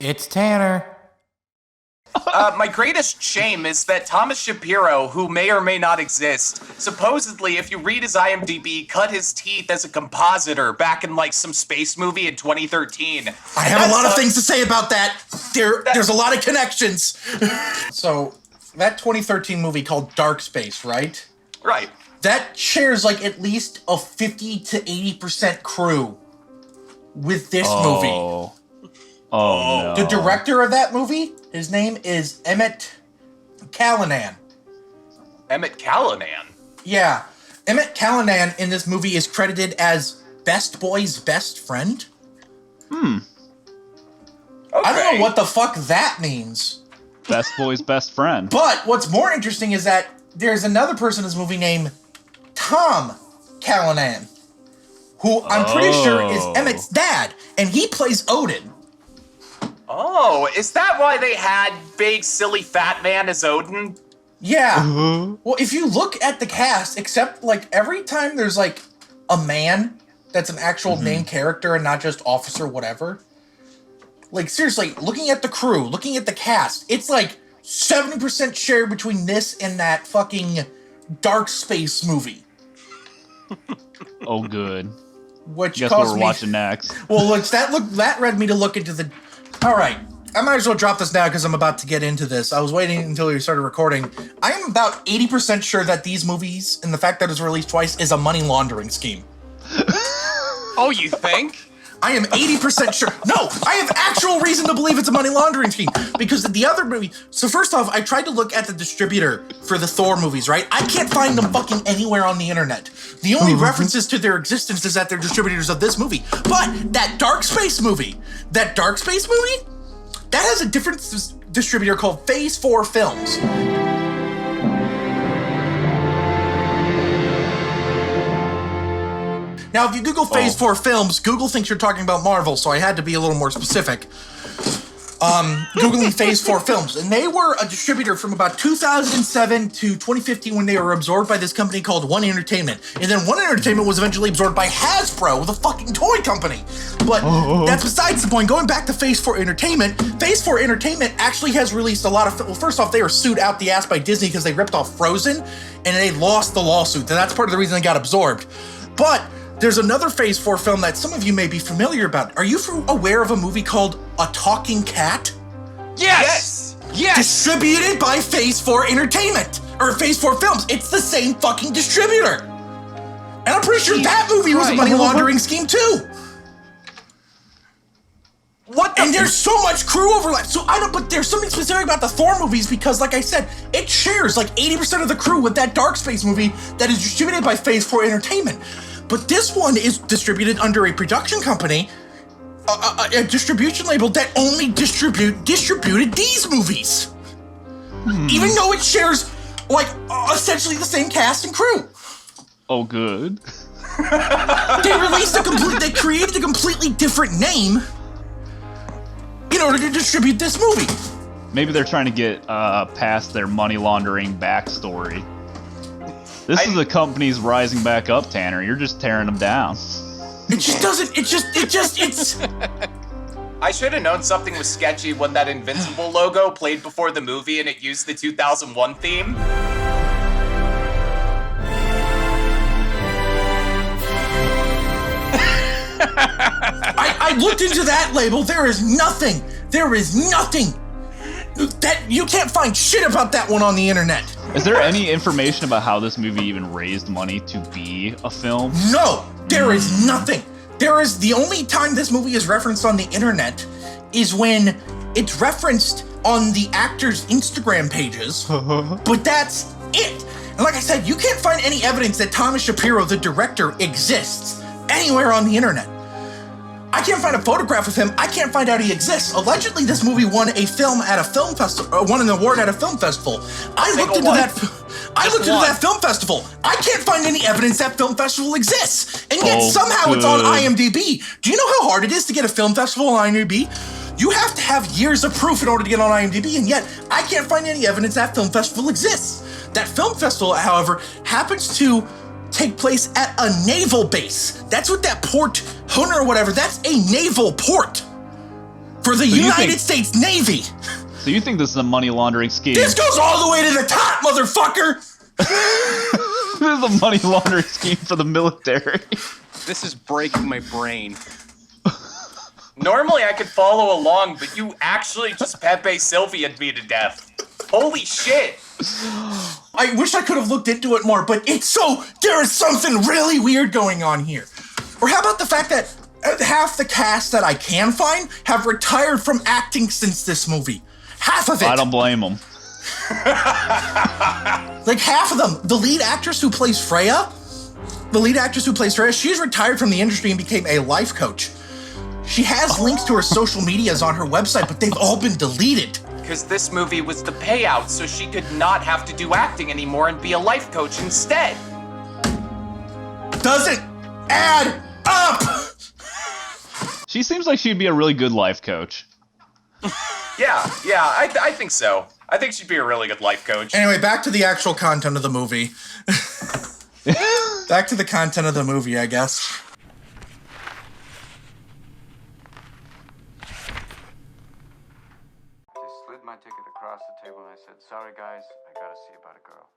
It's Tanner. My greatest shame is that Thomas Shapiro, who may or may not exist, supposedly, if you read his IMDb, cut his teeth as a compositor back in like some space movie in 2013. I have a lot of things to say about that. There's a lot of connections. So, that 2013 movie called Dark Space, right? Right. That shares like at least a 50 to 80% crew with this movie. Oh, no. The director of that movie, his name is Emmett Callanan. Emmett Callanan? Yeah. Emmett Callanan in this movie is credited as Best Boy's best friend. Okay. I don't know what the fuck that means. Best Boy's best friend. But what's more interesting is that there's another person in this movie named Tom Callanan, who I'm pretty sure is Emmett's dad, and he plays Odin. Oh, is that why they had big, silly fat man as Odin? Yeah. Well, if you look at the cast, except like every time there's like a man that's an actual main character and not just officer whatever. Like seriously, looking at the crew, looking at the cast, it's like 70% shared between this and that fucking Dark Space movie. Oh, good. Which Guess caused what we're me watching next. Well, that led me to look into the. All right, I might as well drop this now because I'm about to get into this. I was waiting until we started recording. I am about 80% sure that these movies and the fact that it's released twice is a money laundering scheme. Oh, you think? I am 80% sure. No, I have actual reason to believe it's a money laundering scheme because the other movie. So first off, I tried to look at the distributor for the Thor movies, right? I can't find them fucking anywhere on the internet. The only references to their existence is that they're distributors of this movie. But that Dark Space movie, that has a different distributor called Phase 4 Films. Now, if you Google Phase 4 Films, Google thinks you're talking about Marvel, so I had to be a little more specific. Googling Phase 4 Films, and they were a distributor from about 2007 to 2015 when they were absorbed by this company called One Entertainment. And then One Entertainment was eventually absorbed by Hasbro, the fucking toy company. But that's besides the point. Going back to Phase 4 Entertainment actually has released a lot of... Well, first off, they were sued out the ass by Disney because they ripped off Frozen, and they lost the lawsuit. And that's part of the reason they got absorbed. But there's another Phase 4 film that some of you may be familiar about. Are you aware of a movie called A Talking Cat? Yes! Distributed by Phase 4 Entertainment. Or Phase 4 Films. It's the same fucking distributor. And I'm pretty sure that movie was a money laundering scheme too. And there's so much crew overlap. But there's something specific about the Thor movies because, like I said, it shares like 80% of the crew with that Dark Space movie that is distributed by Phase 4 Entertainment. But this one is distributed under a production company, a distribution label that only distributed these movies. Even though it shares, like, essentially the same cast and crew. Oh, good. They created a completely different name in order to distribute this movie. Maybe they're trying to get past their money laundering backstory. This is the company's rising back up, Tanner. You're just tearing them down. It's... I should have known something was sketchy when that Invincible logo played before the movie and it used the 2001 theme. I looked into that label. There is nothing that you can't find shit about that one on the internet. Is there any information about how this movie even raised money to be a film? No, there is nothing. The only time this movie is referenced on the internet is when it's referenced on the actors' Instagram pages, but that's it. And like I said, you can't find any evidence that Thomas Shapiro, the director, exists anywhere on the internet. I can't find a photograph of him. I can't find out he exists. Allegedly, this movie won an award at a film festival. I looked into that film festival. I can't find any evidence that film festival exists. And yet somehow it's on IMDb. Do you know how hard it is to get a film festival on IMDb? You have to have years of proof in order to get on IMDb, and yet I can't find any evidence that film festival exists. That film festival, however, happens to take place at a naval base. That's what that port, Hunter or whatever, that's a naval port. for the United States Navy. So you think this is a money laundering scheme? This goes all the way to the top, motherfucker! This is a money laundering scheme for the military. This is breaking my brain. Normally I could follow along, but you actually just Pepe Sylvia'd me to death. Holy shit! I wish I could have looked into it more, but there is something really weird going on here. Or how about the fact that half the cast that I can find have retired from acting since this movie? Half of it. I don't blame them. Like half of them. The lead actress who plays Freya, she's retired from the industry and became a life coach. She has links to her social medias on her website, but they've all been deleted. Because this movie was the payout, so she could not have to do acting anymore and be a life coach instead. Doesn't add up! She seems like she'd be a really good life coach. Yeah, I think so. I think she'd be a really good life coach. Anyway, back to the actual content of the movie. Back to the content of the movie, I guess. They slid my ticket across the table and I said, "Sorry guys, I gotta see about a girl."